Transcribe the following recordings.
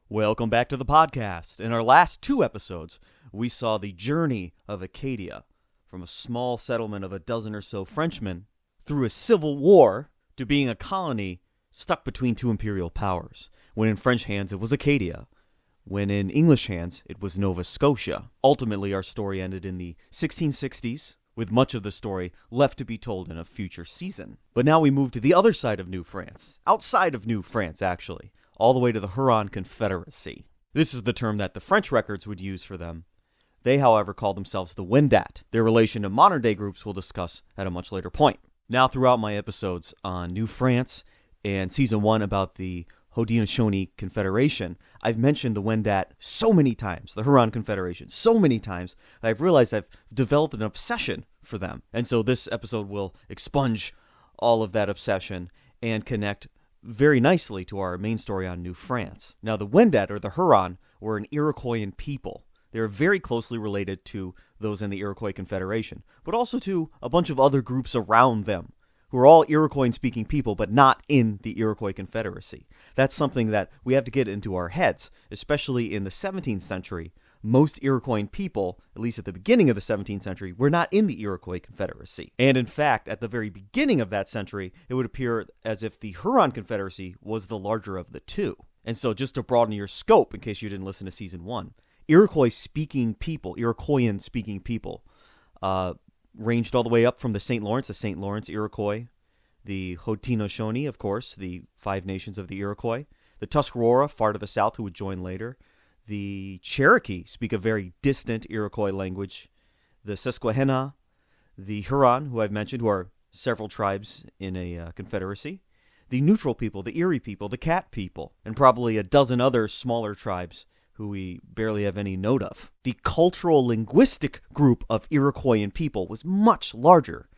Welcome back to the podcast. In our last two episodes, we saw the journey of Acadia from a small settlement of a dozen or so Frenchmen through a civil war to being a colony stuck between two imperial powers. When in French hands, it was Acadia. When in English hands, it was Nova Scotia. Ultimately, our story ended in the 1660s, with much of the story left to be told in a future season. But now we move to the other side of New France, outside of New France, actually, all the way to the Huron Confederacy. This is the term that the French records would use for them. They, however, call themselves the Wendat. Their relation to modern-day groups we'll discuss at a much later point. Now, throughout my episodes on New France and Season 1 about the Haudenosaunee Confederation, I've mentioned the Wendat so many times, the Huron Confederation, so many times, that I've realized I've developed an obsession for them. And so this episode will expunge all of that obsession and connect very nicely to our main story on New France. Now, the Wendat, or the Huron, were an Iroquoian people. They are very closely related to those in the Iroquois Confederation, but also to a bunch of other groups around them, who are all Iroquoian-speaking people, but not in the Iroquois Confederacy. That's something that we have to get into our heads, especially in the 17th century. Most Iroquoian people, at least at the beginning of the 17th century, were not in the Iroquois Confederacy. And in fact, at the very beginning of that century, it would appear as if the Huron Confederacy was the larger of the two. And so just to broaden your scope, in case you didn't listen to Season 1, Iroquoian-speaking people ranged all the way up from the St. Lawrence Iroquois, the Haudenosaunee, of course, the Five Nations of the Iroquois, the Tuscarora, far to the south, who would join later. The Cherokee speak a very distant Iroquois language. The Susquehanna, the Huron, who I've mentioned, who are several tribes in a confederacy. The neutral people, the Erie people, the Cat people, and probably a dozen other smaller tribes who we barely have any note of. The cultural linguistic group of Iroquoian people was much larger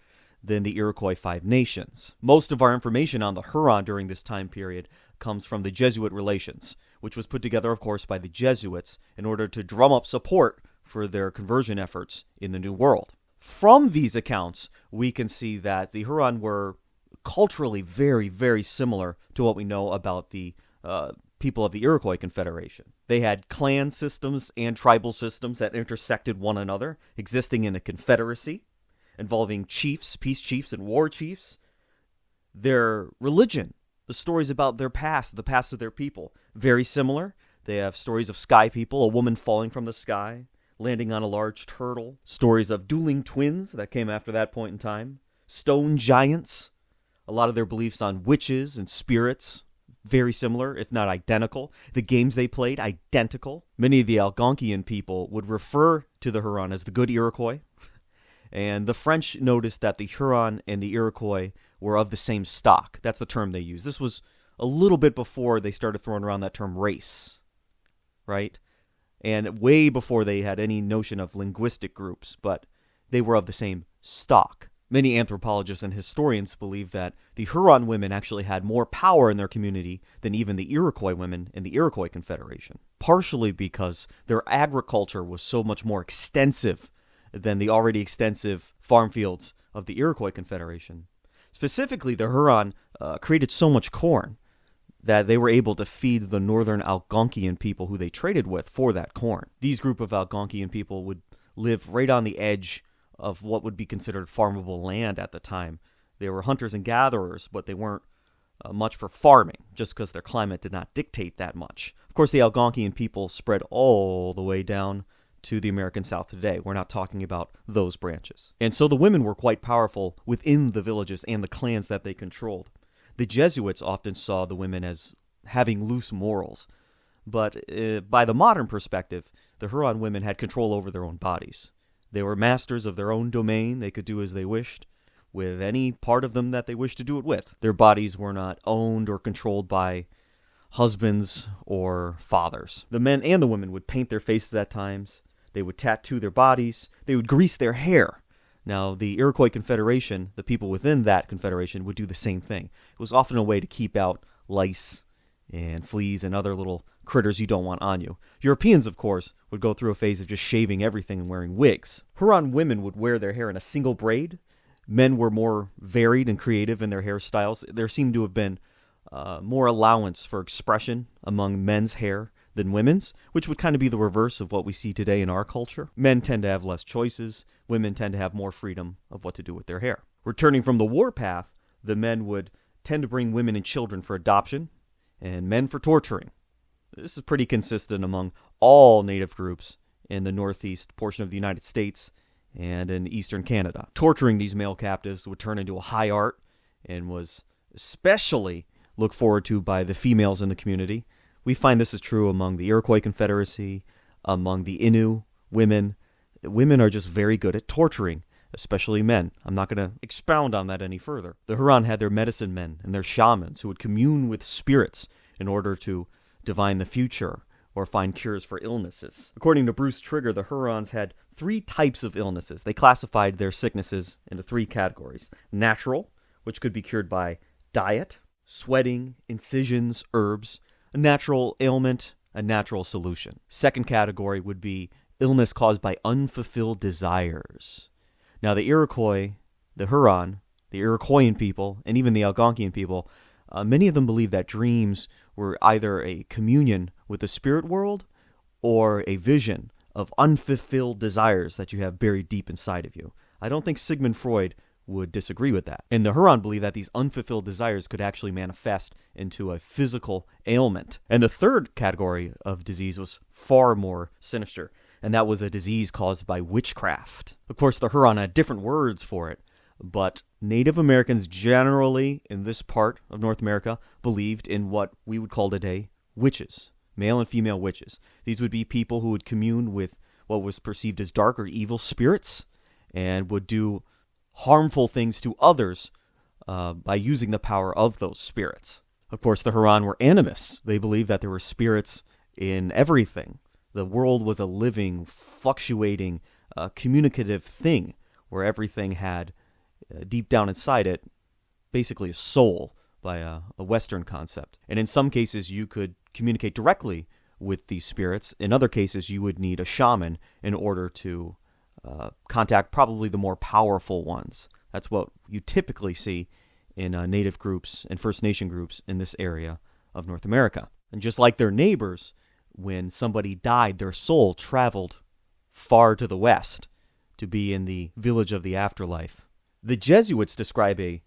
than the Iroquois Five Nations. Most of our information on the Huron during this time period comes from the Jesuit Relations, which was put together, of course, by the Jesuits in order to drum up support for their conversion efforts in the New World. From these accounts, we can see that the Huron were culturally very, very similar to what we know about the people of the Iroquois Confederation. They had clan systems and tribal systems that intersected one another, existing in a confederacy, involving chiefs, peace chiefs, and war chiefs. Their religion, the stories about their past, the past of their people, very similar. They have stories of sky people, a woman falling from the sky, landing on a large turtle, stories of dueling twins that came after that point in time, stone giants, a lot of their beliefs on witches and spirits, very similar, if not identical. The games they played, identical. Many of the Algonquian people would refer to the Huron as the good Iroquois. And the French noticed that the Huron and the Iroquois were of the same stock. That's the term they used. This was a little bit before they started throwing around that term race, right? And way before they had any notion of linguistic groups, but they were of the same stock. Many anthropologists and historians believe that the Huron women actually had more power in their community than even the Iroquois women in the Iroquois Confederation, partially because their agriculture was so much more extensive than the already extensive farm fields of the Iroquois Confederation. Specifically, the Huron created so much corn that they were able to feed the northern Algonquian people who they traded with for that corn. These group of Algonquian people would live right on the edge of what would be considered farmable land at the time. They were hunters and gatherers, but they weren't much for farming, just because their climate did not dictate that much. Of course, the Algonquian people spread all the way down to the American South today. We're not talking about those branches. And so the women were quite powerful within the villages and the clans that they controlled. The Jesuits often saw the women as having loose morals, but by the modern perspective, the Huron women had control over their own bodies. They were masters of their own domain. They could do as they wished with any part of them that they wished to do it with. Their bodies were not owned or controlled by husbands or fathers. The men and the women would paint their faces at times. They would tattoo their bodies. They would grease their hair. Now, the Iroquois Confederation, the people within that confederation, would do the same thing. It was often a way to keep out lice and fleas and other little critters you don't want on you. Europeans, of course, would go through a phase of just shaving everything and wearing wigs. Huron women would wear their hair in a single braid. Men were more varied and creative in their hairstyles. There seemed to have been more allowance for expression among men's hair than women's, which would kind of be the reverse of what we see today in our culture. Men tend to have less choices. Women tend to have more freedom of what to do with their hair. Returning from the warpath, the men would tend to bring women and children for adoption, and men for torturing. This is pretty consistent among all native groups in the northeast portion of the United States and in eastern Canada. Torturing these male captives would turn into a high art and was especially looked forward to by the females in the community. We find this is true among the Iroquois Confederacy, among the Innu women. Women are just very good at torturing, especially men. I'm not going to expound on that any further. The Huron had their medicine men and their shamans who would commune with spirits in order to divine the future or find cures for illnesses. According to Bruce Trigger, the Hurons had 3 types of illnesses. They classified their sicknesses into 3 categories. Natural, which could be cured by diet, sweating, incisions, herbs, a natural ailment, a natural solution. Second category would be illness caused by unfulfilled desires. Now the Iroquois, the Huron, the Iroquoian people, and even the Algonquian people, many of them believed that dreams were either a communion with the spirit world or a vision of unfulfilled desires that you have buried deep inside of you. I don't think Sigmund Freud would disagree with that. And the Huron believed that these unfulfilled desires could actually manifest into a physical ailment. And the third category of disease was far more sinister, and that was a disease caused by witchcraft. Of course, the Huron had different words for it, but Native Americans generally in this part of North America believed in what we would call today witches, male and female witches. These would be people who would commune with what was perceived as dark or evil spirits and would do harmful things to others by using the power of those spirits. Of course, the Huron were animists. They believed that there were spirits in everything. The world was a living, fluctuating, communicative thing where everything had, deep down inside it, basically a soul by a Western concept. And in some cases, you could communicate directly with these spirits. In other cases, you would need a shaman in order to contact probably the more powerful ones. That's what you typically see in native groups and First Nation groups in this area of North America. And just like their neighbors, when somebody died, their soul traveled far to the west to be in the village of the afterlife. The Jesuits describe a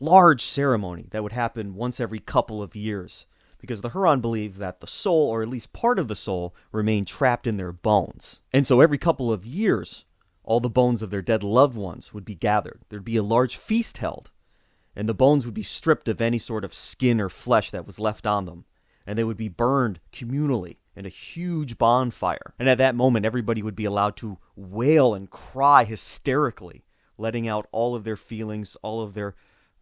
large ceremony that would happen once every couple of years, because the Huron believed that the soul, or at least part of the soul, remained trapped in their bones. And so every couple of years, all the bones of their dead loved ones would be gathered. There'd be a large feast held, and the bones would be stripped of any sort of skin or flesh that was left on them, and they would be burned communally in a huge bonfire. And at that moment, everybody would be allowed to wail and cry hysterically, letting out all of their feelings, all of their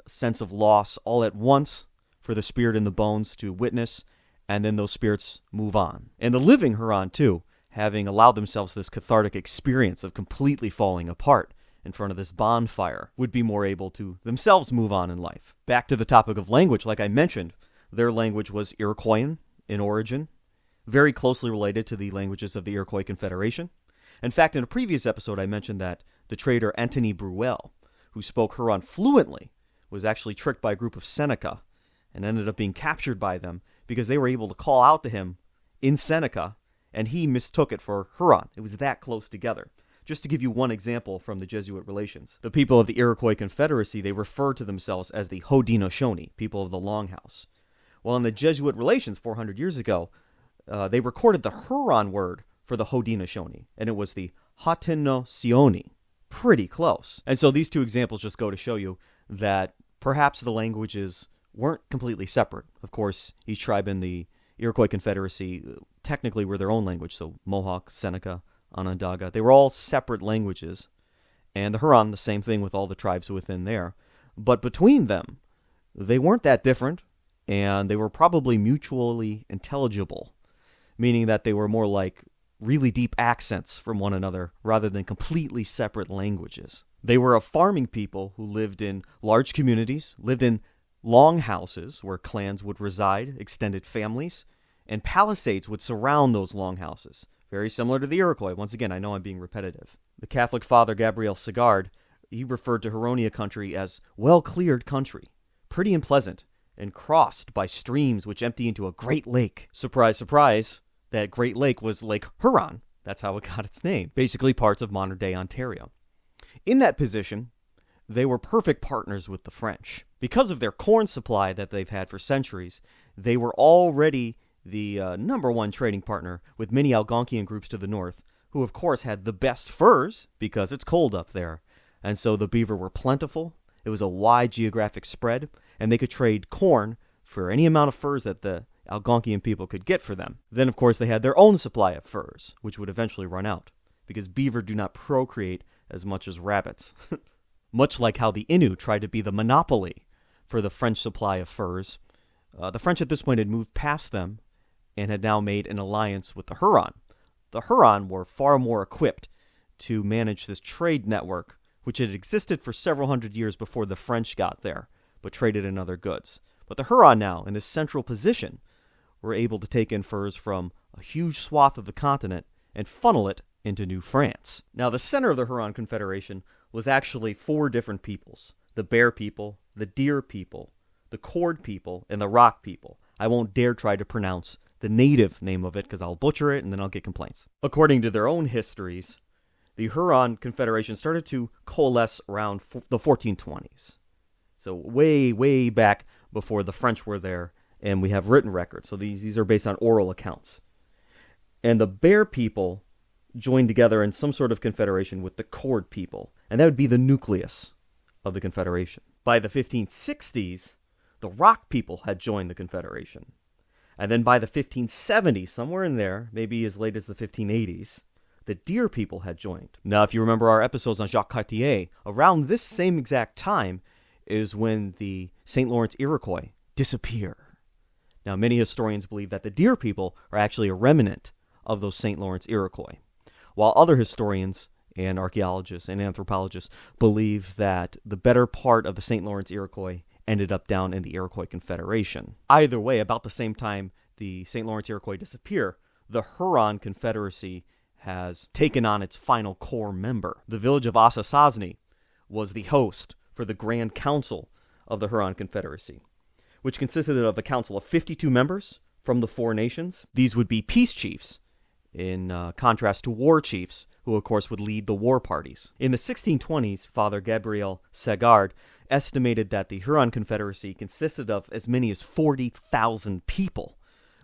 sense of loss, all at once, for the spirit in the bones to witness, and then those spirits move on. And the living Huron, too, having allowed themselves this cathartic experience of completely falling apart in front of this bonfire, would be more able to themselves move on in life. Back to the topic of language, like I mentioned, their language was Iroquoian in origin, very closely related to the languages of the Iroquois Confederation. In fact, in a previous episode, I mentioned that the trader Antony Bruel, who spoke Huron fluently, was actually tricked by a group of Seneca and ended up being captured by them because they were able to call out to him in Seneca, and he mistook it for Huron. It was that close together. Just to give you one example from the Jesuit Relations, the people of the Iroquois Confederacy, they refer to themselves as the Haudenosaunee, people of the Longhouse. Well, in the Jesuit Relations 400 years ago, they recorded the Huron word for the Haudenosaunee, and it was the Haudenosaunee. Pretty close. And so these two examples just go to show you that perhaps the languages weren't completely separate. Of course, each tribe in the Iroquois Confederacy technically were their own language, so Mohawk, Seneca, Onondaga, they were all separate languages, and the Huron, the same thing with all the tribes within there. But between them, they weren't that different, and they were probably mutually intelligible, meaning that they were more like really deep accents from one another rather than completely separate languages. They were a farming people who lived in large communities, lived in long houses where clans would reside, extended families, and palisades would surround those long houses. Very similar to the Iroquois. Once again, I know I'm being repetitive. The Catholic father Gabriel Sagard, he referred to Huronia country as well-cleared country, pretty and pleasant, and crossed by streams which empty into a great lake. Surprise, surprise, that great lake was Lake Huron. That's how it got its name. Basically parts of modern-day Ontario. In that position, they were perfect partners with the French. Because of their corn supply that they've had for centuries, they were already the number one trading partner with many Algonquian groups to the north, who of course had the best furs because it's cold up there. And so the beaver were plentiful, it was a wide geographic spread, and they could trade corn for any amount of furs that the Algonquian people could get for them. Then of course they had their own supply of furs, which would eventually run out, because beaver do not procreate as much as rabbits. Much like how the Innu tried to be the monopoly for the French supply of furs, the French at this point had moved past them and had now made an alliance with the Huron. The Huron were far more equipped to manage this trade network, which had existed for several hundred years before the French got there, but traded in other goods. But the Huron now, in this central position, were able to take in furs from a huge swath of the continent and funnel it into New France. Now, the center of the Huron Confederation was actually 4 different peoples: the Bear people, the Deer people, the Cord people, and the Rock people. I won't dare try to pronounce the native name of it because I'll butcher it and then I'll get complaints. According to their own histories, the Huron Confederation started to coalesce around the 1420s. So way, way back before the French were there, and we have written records. So these are based on oral accounts. And the Bear people joined together in some sort of confederation with the Cord people, and that would be the nucleus of the confederation. By the 1560s, the Rock people had joined the confederation. And then by the 1570s, somewhere in there, maybe as late as the 1580s, the Deer people had joined. Now, if you remember our episodes on Jacques Cartier, around this same exact time is when the St. Lawrence Iroquois disappear. Now, many historians believe that the Deer people are actually a remnant of those St. Lawrence Iroquois, while other historians and archaeologists and anthropologists believe that the better part of the St. Lawrence Iroquois ended up down in the Iroquois Confederation. Either way, about the same time the St. Lawrence Iroquois disappear, the Huron Confederacy has taken on its final core member. The village of Haudenosaunee was the host for the Grand Council of the Huron Confederacy, which consisted of a council of 52 members from the 4 nations. These would be peace chiefs, in contrast to war chiefs, who of course would lead the war parties. In the 1620s, Father Gabriel Sagard estimated that the Huron Confederacy consisted of as many as 40,000 people,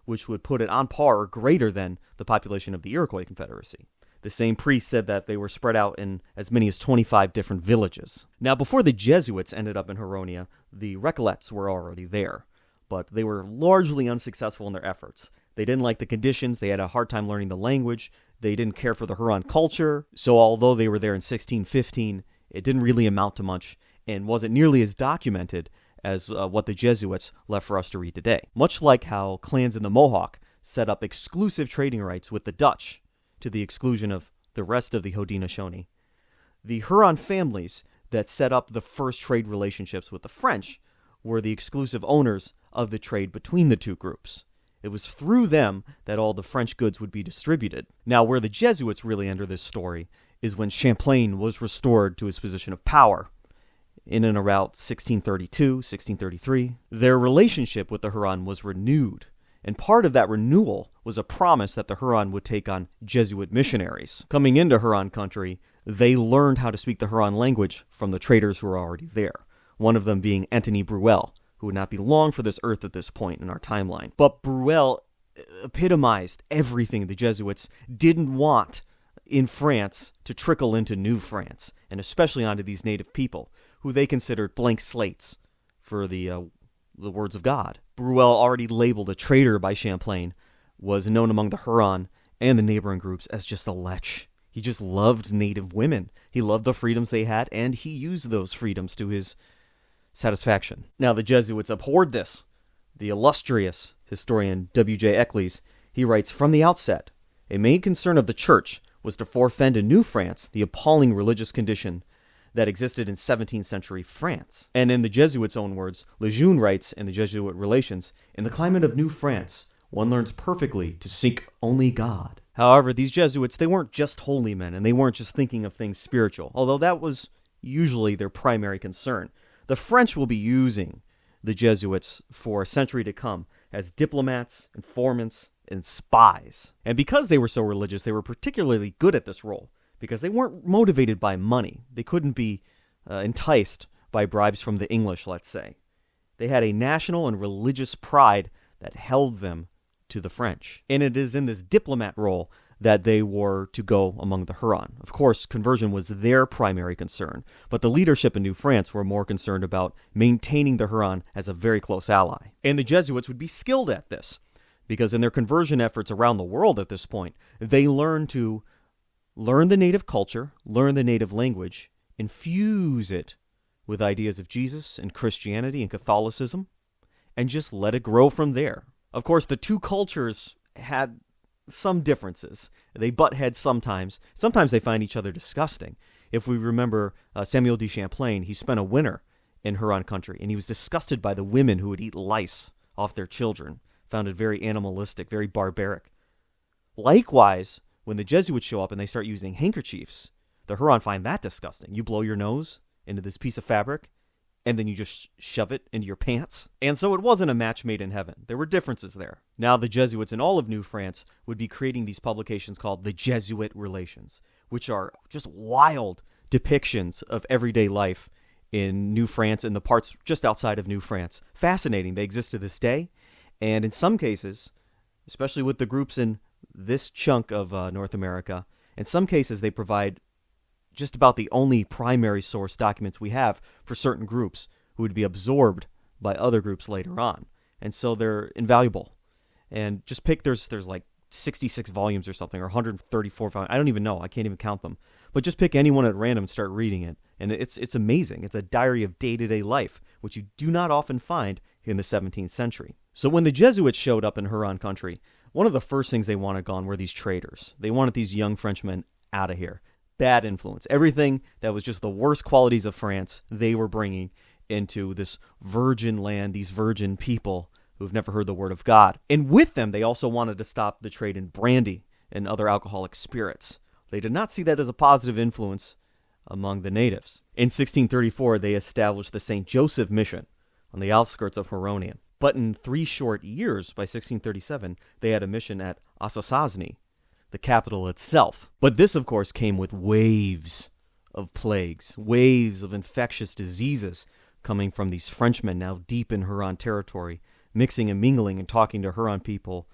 which would put it on par or greater than the population of the Iroquois Confederacy. The same priest said that they were spread out in as many as 25 different villages. Now, before the Jesuits ended up in Huronia, the Recollets were already there, but they were largely unsuccessful in their efforts. They didn't like the conditions, they had a hard time learning the language, they didn't care for the Huron culture, so although they were there in 1615, it didn't really amount to much, and wasn't nearly as documented as what the Jesuits left for us to read today. Much like how clans in the Mohawk set up exclusive trading rights with the Dutch, to the exclusion of the rest of the Haudenosaunee, the Huron families that set up the first trade relationships with the French were the exclusive owners of the trade between the two groups. It was through them that all the French goods would be distributed. Now, where the Jesuits really enter this story is when Champlain was restored to his position of power in and around 1632, 1633. Their relationship with the Huron was renewed, and part of that renewal was a promise that the Huron would take on Jesuit missionaries. Coming into Huron country, they learned how to speak the Huron language from the traders who were already there, one of them being Antony Bruel, who would not be long for this earth at this point in our timeline. But Bruel epitomized everything the Jesuits didn't want in France to trickle into New France, and especially onto these native people, who they considered blank slates for the words of God. Bruel, already labeled a traitor by Champlain, was known among the Huron and the neighboring groups as just a lech. He just loved native women. He loved the freedoms they had, and he used those freedoms to his satisfaction. Now, the Jesuits abhorred this. The illustrious historian W.J. Eccles, he writes, "From the outset, a main concern of the Church was to forefend in New France the appalling religious condition that existed in 17th century France." And in the Jesuits' own words, Lejeune writes in the Jesuit Relations, "In the climate of New France, one learns perfectly to seek only God." However, these Jesuits, they weren't just holy men, and they weren't just thinking of things spiritual, although that was usually their primary concern. The French will be using the Jesuits for a century to come as diplomats, informants, and spies. And because they were so religious, they were particularly good at this role because they weren't motivated by money. They couldn't be enticed by bribes from the English, let's say. They had a national and religious pride that held them to the French. And it is in this diplomat role that they were to go among the Huron. Of course, conversion was their primary concern, but the leadership in New France were more concerned about maintaining the Huron as a very close ally. And the Jesuits would be skilled at this, because in their conversion efforts around the world at this point, they learned to learn the native culture, learn the native language, infuse it with ideas of Jesus and Christianity and Catholicism, and just let it grow from there. Of course, the two cultures had some differences. They butt heads sometimes. Sometimes they find each other disgusting. If we remember Samuel de Champlain, he spent a winter in Huron country, and he was disgusted by the women who would eat lice off their children. Found it very animalistic, very barbaric. Likewise, when the Jesuits show up and they start using handkerchiefs, the Huron find that disgusting. You blow your nose into this piece of fabric, and then you just shove it into your pants. And so it wasn't a match made in heaven. There were differences there. Now the Jesuits in all of New France would be creating these publications called the Jesuit Relations, which are just wild depictions of everyday life in New France and the parts just outside of New France. Fascinating. They exist to this day. And in some cases, especially with the groups in this chunk of North America, in some cases they provide just about the only primary source documents we have for certain groups who would be absorbed by other groups later on. And so they're invaluable. And just pick, there's like 66 volumes or something, or 134 volumes. I don't even know. I can't even count them. But just pick any one at random and start reading it. And it's amazing. It's a diary of day-to-day life, which you do not often find in the 17th century. So when the Jesuits showed up in Huron country, one of the first things they wanted gone were these traders. They wanted these young Frenchmen out of here. Bad influence. Everything that was just the worst qualities of France, they were bringing into this virgin land, these virgin people who've never heard the word of God. And with them, they also wanted to stop the trade in brandy and other alcoholic spirits. They did not see that as a positive influence among the natives. In 1634, they established the St. Joseph Mission on the outskirts of Huronia. But in 3 short years, by 1637, they had a mission at Haudenosaunee, the capital itself. But this, of course, came with waves of plagues, waves of infectious diseases coming from these Frenchmen now deep in Huron territory, mixing and mingling and talking to Huron people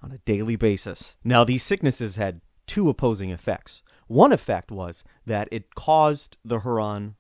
on a daily basis. Now, these sicknesses had 2 opposing effects. One effect was that it caused the Huron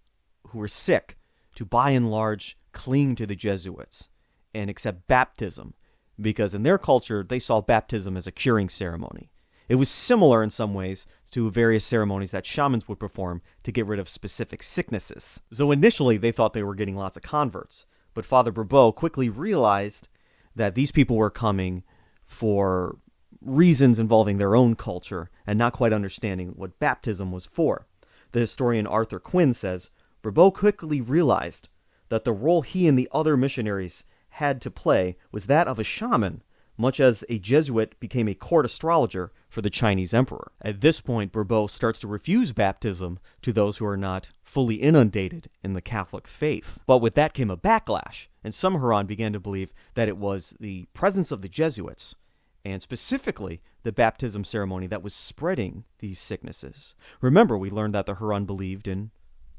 who were sick to, by and large, cling to the Jesuits and accept baptism, because in their culture, they saw baptism as a curing ceremony. It was similar in some ways to various ceremonies that shamans would perform to get rid of specific sicknesses. So initially, they thought they were getting lots of converts, but Father Brebeau quickly realized that these people were coming for reasons involving their own culture and not quite understanding what baptism was for. The historian Arthur Quinn says, Brebeau quickly realized that the role he and the other missionaries had to play was that of a shaman, much as a Jesuit became a court astrologer for the Chinese emperor. At this point, Brebeau starts to refuse baptism to those who are not fully inundated in the Catholic faith. But with that came a backlash, and some Huron began to believe that it was the presence of the Jesuits, and specifically the baptism ceremony, that was spreading these sicknesses. Remember, we learned that the Huron believed in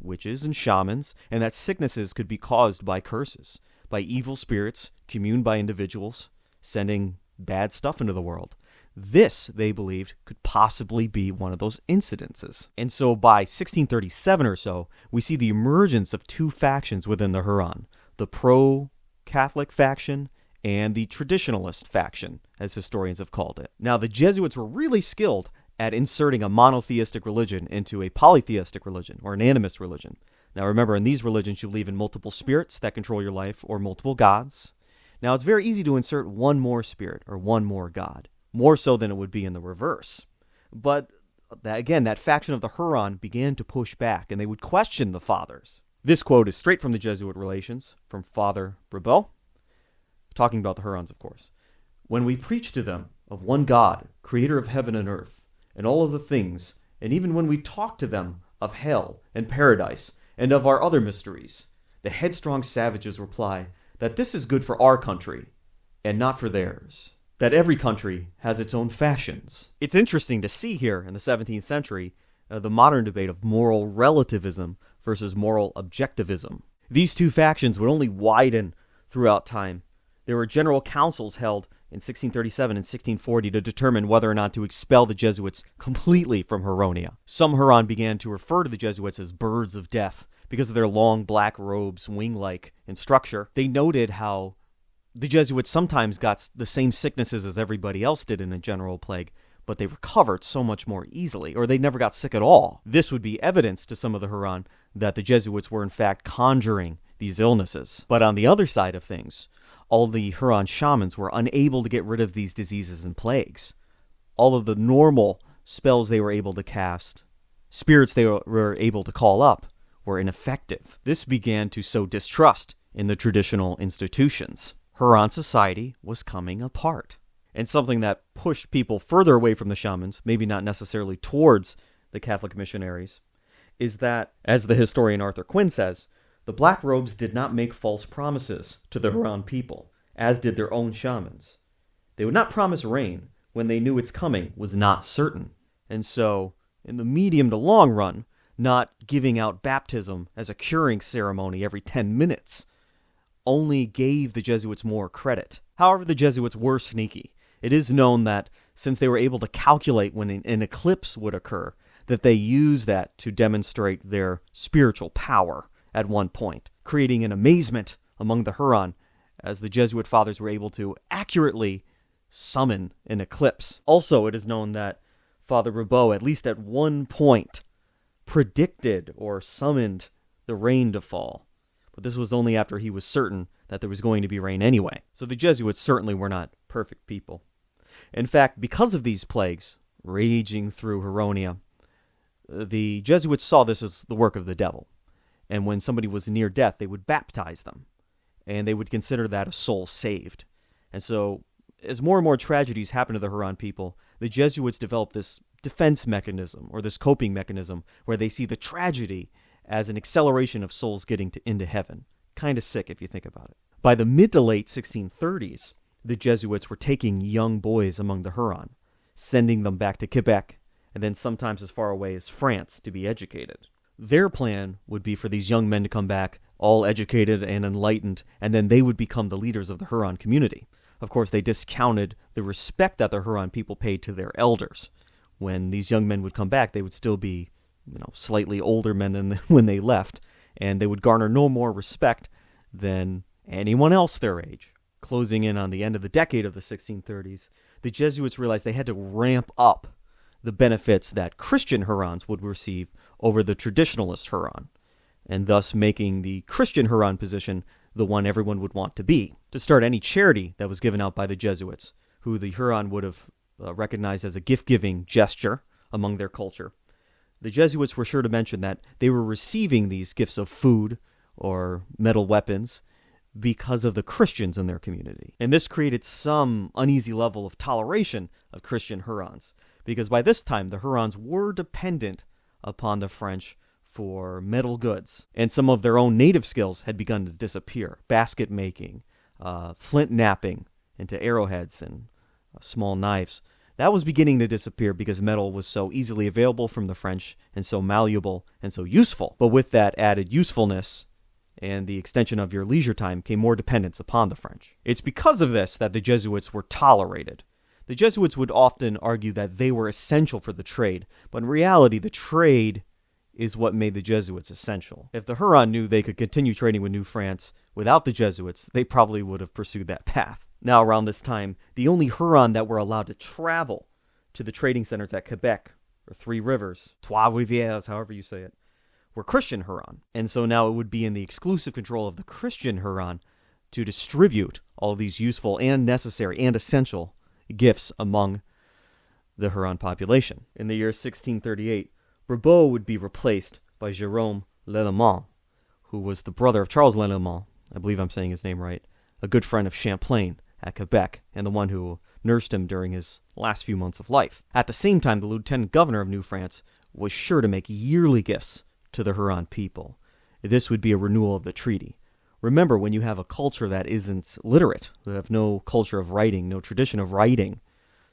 witches and shamans, and that sicknesses could be caused by curses, by evil spirits communed by individuals, sending bad stuff into the world. This, they believed, could possibly be one of those incidences. And so by 1637 or so, we see the emergence of 2 factions within the Huron, the pro-Catholic faction and the traditionalist faction, as historians have called it. Now, the Jesuits were really skilled at inserting a monotheistic religion into a polytheistic religion, or an animist religion. Now, remember, in these religions, you believe in multiple spirits that control your life, or multiple gods. Now, it's very easy to insert one more spirit, or one more god, more so than it would be in the reverse. But, that faction of the Huron began to push back, and they would question the fathers. This quote is straight from the Jesuit Relations, from Father Brebeau, talking about the Hurons, of course. When we preach to them of one God, creator of heaven and earth, and all of the things, and even when we talk to them of hell and paradise, and of our other mysteries, the headstrong savages reply that this is good for our country and not for theirs, that every country has its own fashions. It's interesting to see here in the 17th century the modern debate of moral relativism versus moral objectivism. These two factions would only widen throughout time. There were general councils held in 1637 and 1640 to determine whether or not to expel the Jesuits completely from Huronia. Some Huron began to refer to the Jesuits as birds of death because of their long black robes, wing-like in structure. They noted how the Jesuits sometimes got the same sicknesses as everybody else did in a general plague, but they recovered so much more easily, or they never got sick at all. This would be evidence to some of the Huron that the Jesuits were in fact conjuring these illnesses. But on the other side of things, all the Huron shamans were unable to get rid of these diseases and plagues. All of the normal spells they were able to cast, spirits they were able to call up, were ineffective. This began to sow distrust in the traditional institutions. Huron society was coming apart. And something that pushed people further away from the shamans, maybe not necessarily towards the Catholic missionaries, is that, as the historian Arthur Quinn says, the black robes did not make false promises to the Huron people, as did their own shamans. They would not promise rain when they knew its coming was not certain. And so, in the medium to long run, not giving out baptism as a curing ceremony every 10 minutes only gave the Jesuits more credit. However, the Jesuits were sneaky. It is known that since they were able to calculate when an eclipse would occur, that they used that to demonstrate their spiritual power at one point, creating an amazement among the Huron as the Jesuit fathers were able to accurately summon an eclipse. Also, it is known that Father Roubaud, at least at one point, predicted or summoned the rain to fall. But this was only after he was certain that there was going to be rain anyway. So the Jesuits certainly were not perfect people. In fact, because of these plagues raging through Huronia, the Jesuits saw this as the work of the devil. And when somebody was near death, they would baptize them. And they would consider that a soul saved. And so, as more and more tragedies happened to the Huron people, the Jesuits developed this defense mechanism, or this coping mechanism, where they see the tragedy as an acceleration of souls getting into heaven. Kind of sick if you think about it. By the mid to late 1630s, the Jesuits were taking young boys among the Huron, sending them back to Quebec, and then sometimes as far away as France to be educated. Their plan would be for these young men to come back all educated and enlightened, and then they would become the leaders of the Huron community. Of course, they discounted the respect that the Huron people paid to their elders. When these young men would come back, they would still be, slightly older men than when they left, and they would garner no more respect than anyone else their age. Closing in on the end of the decade of the 1630s, the Jesuits realized they had to ramp up the benefits that Christian Hurons would receive over the traditionalist Huron, and thus making the Christian Huron position the one everyone would want to be. To start any charity that was given out by the Jesuits, who the Huron would have recognized as a gift-giving gesture among their culture, the Jesuits were sure to mention that they were receiving these gifts of food or metal weapons because of the Christians in their community. And this created some uneasy level of toleration of Christian Hurons, because by this time the Hurons were dependent upon the French for metal goods, and some of their own native skills had begun to disappear. Basket making, flint knapping into arrowheads and small knives. That was beginning to disappear because metal was so easily available from the French and so malleable and so useful. But with that added usefulness and the extension of your leisure time came more dependence upon the French. It's because of this that the Jesuits were tolerated. The Jesuits would often argue that they were essential for the trade, but in reality, the trade is what made the Jesuits essential. If the Huron knew they could continue trading with New France without the Jesuits, they probably would have pursued that path. Now, around this time, the only Huron that were allowed to travel to the trading centers at Quebec, or Three Rivers, Trois Rivières, however you say it, were Christian Huron. And so now it would be in the exclusive control of the Christian Huron to distribute all these useful and necessary and essential gifts among the Huron population. In the year 1638, Roubaud would be replaced by Jérôme Lallemand, who was the brother of Charles Lallemand, I believe I'm saying his name right, a good friend of Champlain at Quebec, and the one who nursed him during his last few months of life. At the same time, the lieutenant governor of New France was sure to make yearly gifts to the Huron people. This would be a renewal of the treaty. Remember, when you have a culture that isn't literate, who have no culture of writing, no tradition of writing,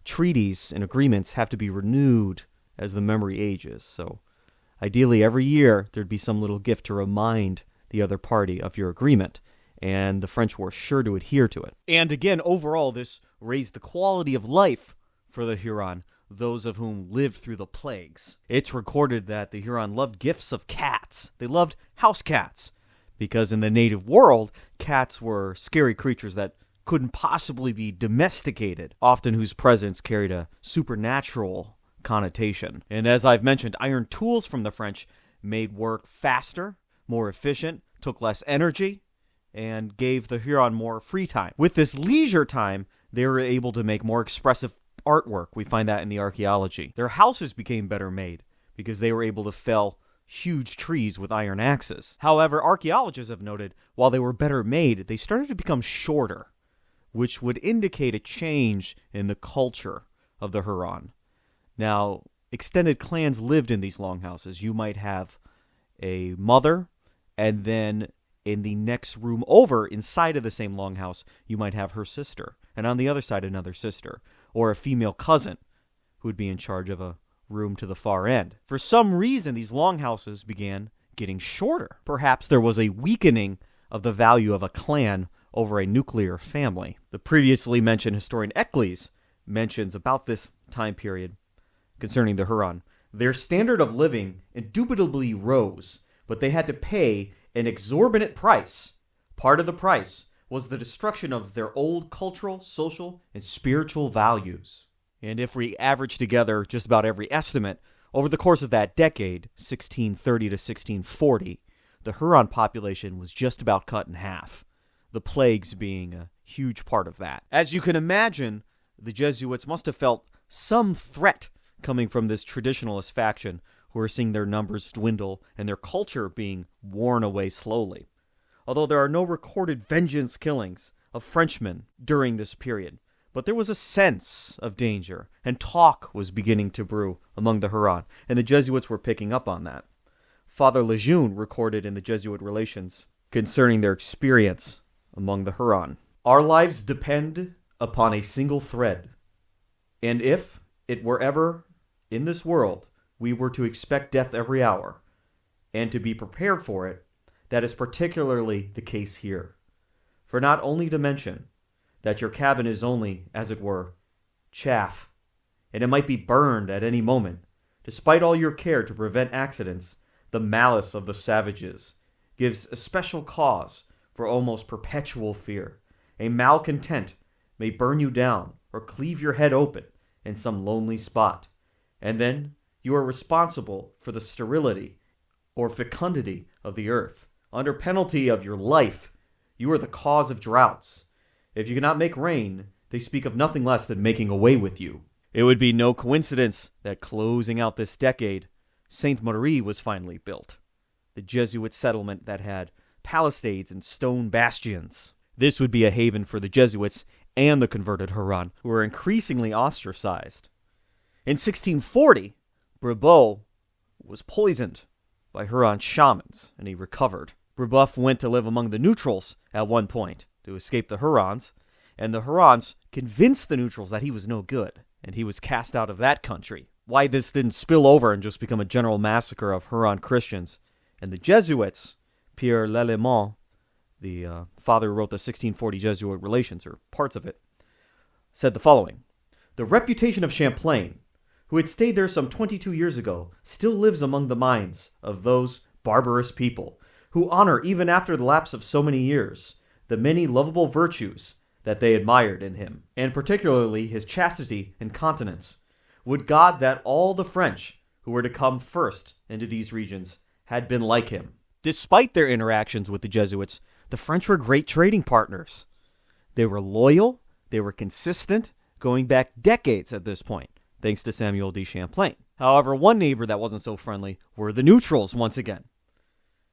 treaties and agreements have to be renewed as the memory ages. So ideally, every year, there'd be some little gift to remind the other party of your agreement, and the French were sure to adhere to it. And again, overall, this raised the quality of life for the Huron, those of whom lived through the plagues. It's recorded that the Huron loved gifts of cats. They loved house cats, because in the native world, cats were scary creatures that couldn't possibly be domesticated, often whose presence carried a supernatural connotation. And as I've mentioned, iron tools from the French made work faster, more efficient, took less energy, and gave the Huron more free time. With this leisure time, they were able to make more expressive artwork. We find that in the archaeology. Their houses became better made because they were able to fell huge trees with iron axes. However, archaeologists have noted while they were better made, they started to become shorter, which would indicate a change in the culture of the Huron. Now, extended clans lived in these longhouses. You might have a mother, and then in the next room over, inside of the same longhouse, you might have her sister, and on the other side, another sister, or a female cousin who would be in charge of a room to the far end. For some reason, these longhouses began getting shorter. Perhaps there was a weakening of the value of a clan over a nuclear family. The previously mentioned historian Eccles mentions about this time period concerning the Huron. Their standard of living indubitably rose, but they had to pay an exorbitant price. Part of the price was the destruction of their old cultural, social, and spiritual values. And if we average together just about every estimate, over the course of that decade, 1630 to 1640, the Huron population was just about cut in half, the plagues being a huge part of that. As you can imagine, the Jesuits must have felt some threat coming from this traditionalist faction who are seeing their numbers dwindle and their culture being worn away slowly. Although there are no recorded vengeance killings of Frenchmen during this period, but there was a sense of danger, and talk was beginning to brew among the Huron, and the Jesuits were picking up on that. Father Lejeune recorded in the Jesuit Relations concerning their experience among the Huron. Our lives depend upon a single thread, and if it were ever in this world we were to expect death every hour, and to be prepared for it, that is particularly the case here. For not only to mention that your cabin is only, as it were, chaff, and it might be burned at any moment, despite all your care to prevent accidents, the malice of the savages gives especial cause for almost perpetual fear. A malcontent may burn you down or cleave your head open in some lonely spot, and then you are responsible for the sterility or fecundity of the earth. Under penalty of your life, you are the cause of droughts. If you cannot make rain, they speak of nothing less than making away with you. It would be no coincidence that closing out this decade, Sainte Marie was finally built, the Jesuit settlement that had palisades and stone bastions. This would be a haven for the Jesuits and the converted Huron, who were increasingly ostracized. In 1640, Brebeuf was poisoned by Huron shamans, and he recovered. Brebeuf went to live among the neutrals at one point to escape the Hurons, and the Hurons convinced the neutrals that he was no good, and he was cast out of that country. Why this didn't spill over and just become a general massacre of Huron Christians. And the Jesuits, Pierre Lallemand, the father who wrote the 1640 Jesuit Relations, or parts of it, said the following: "The reputation of Champlain, who had stayed there some 22 years ago, still lives among the minds of those barbarous people, who honor, even after the lapse of so many years, the many lovable virtues that they admired in him, and particularly his chastity and continence. Would God that all the French who were to come first into these regions had been like him." Despite their interactions with the Jesuits, the French were great trading partners. They were loyal, they were consistent, going back decades at this point, thanks to Samuel de Champlain. However, one neighbor that wasn't so friendly were the neutrals once again.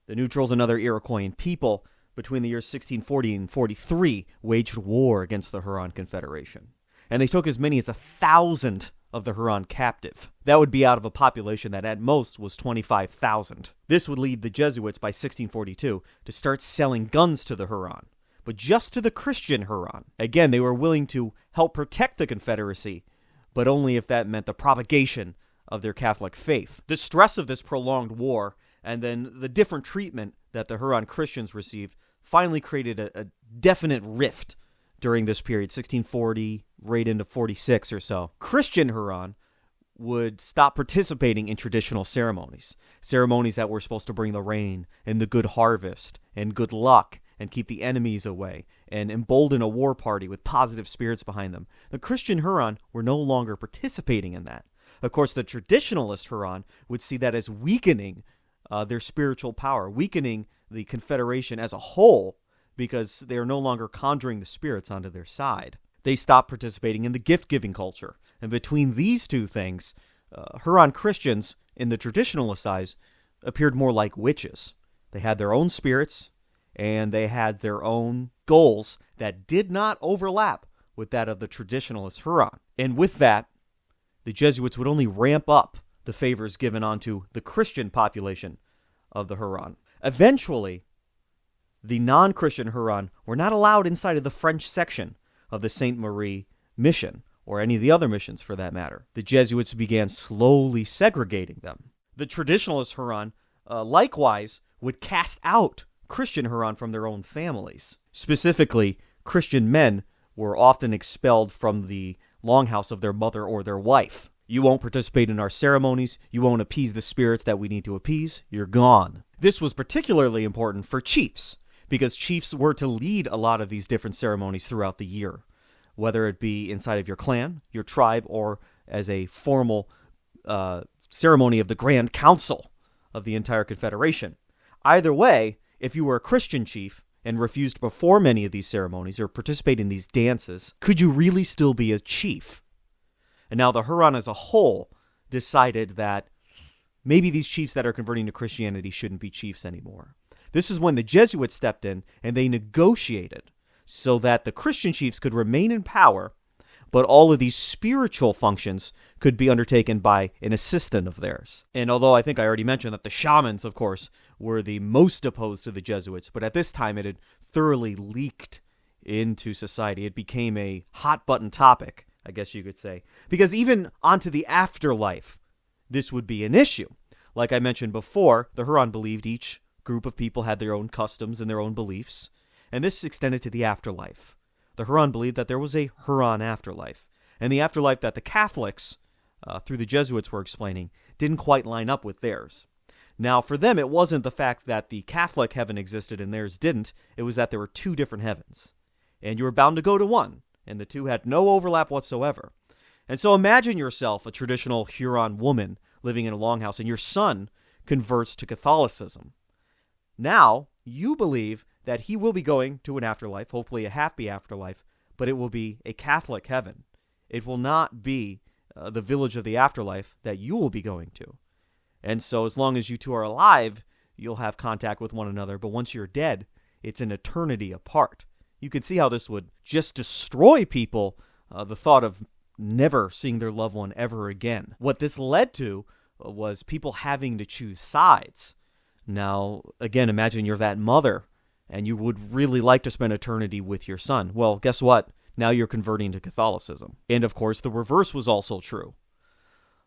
The neutrals and other Iroquoian people, between the years 1640 and 43, waged war against the Huron Confederation. And they took as many as 1,000 of the Huron captive. That would be out of a population that at most was 25,000. This would lead the Jesuits by 1642 to start selling guns to the Huron, but just to the Christian Huron. Again, they were willing to help protect the Confederacy, but only if that meant the propagation of their Catholic faith. The stress of this prolonged war and then the different treatment that the Huron Christians received finally created a definite rift during this period, 1640 right into 46 or so. Christian Huron would stop participating in traditional ceremonies that were supposed to bring the rain and the good harvest and good luck and keep the enemies away and embolden a war party with positive spirits behind them. The Christian Huron were no longer participating in that. Of course, the traditionalist Huron would see that as weakening their spiritual power, weakening the Confederation as a whole, because they are no longer conjuring the spirits onto their side. They stopped participating in the gift-giving culture. And between these two things, Huron Christians, in the traditionalist eyes, appeared more like witches. They had their own spirits, and they had their own goals that did not overlap with that of the traditionalist Huron. And with that, the Jesuits would only ramp up the favors given onto the Christian population of the Huron. Eventually, the non-Christian Huron were not allowed inside of the French section of the Sainte Marie mission, or any of the other missions for that matter. The Jesuits began slowly segregating them. The traditionalist Huron, likewise, would cast out Christian Huron from their own families. Specifically, Christian men were often expelled from the longhouse of their mother or their wife. You won't participate in our ceremonies. You won't appease the spirits that we need to appease. You're gone. This was particularly important for chiefs, because chiefs were to lead a lot of these different ceremonies throughout the year, whether it be inside of your clan, your tribe, or as a formal ceremony of the Grand Council of the entire Confederation. Either way, if you were a Christian chief and refused to perform any of these ceremonies or participate in these dances, could you really still be a chief? And now the Huron as a whole decided that maybe these chiefs that are converting to Christianity shouldn't be chiefs anymore. This is when the Jesuits stepped in and they negotiated so that the Christian chiefs could remain in power, but all of these spiritual functions could be undertaken by an assistant of theirs. And although I think I already mentioned that the shamans, of course, were the most opposed to the Jesuits, but at this time it had thoroughly leaked into society. It became a hot-button topic, I guess you could say, because even onto the afterlife, this would be an issue. Like I mentioned before, the Huron believed each group of people had their own customs and their own beliefs, and this extended to the afterlife. The Huron believed that there was a Huron afterlife, and the afterlife that the Catholics, through the Jesuits, were explaining, didn't quite line up with theirs. Now, for them, it wasn't the fact that the Catholic heaven existed and theirs didn't, it was that there were two different heavens, and you were bound to go to one, and the two had no overlap whatsoever. And so imagine yourself a traditional Huron woman living in a longhouse, and your son converts to Catholicism. Now, you believe that he will be going to an afterlife, hopefully a happy afterlife, but it will be a Catholic heaven. It will not be the village of the afterlife that you will be going to. And so as long as you two are alive, you'll have contact with one another, but once you're dead, it's an eternity apart. You can see how this would just destroy people, the thought of never seeing their loved one ever again. What this led to was people having to choose sides. Now, again, imagine you're that mother, and you would really like to spend eternity with your son. Well, guess what? Now you're converting to Catholicism. And, of course, the reverse was also true.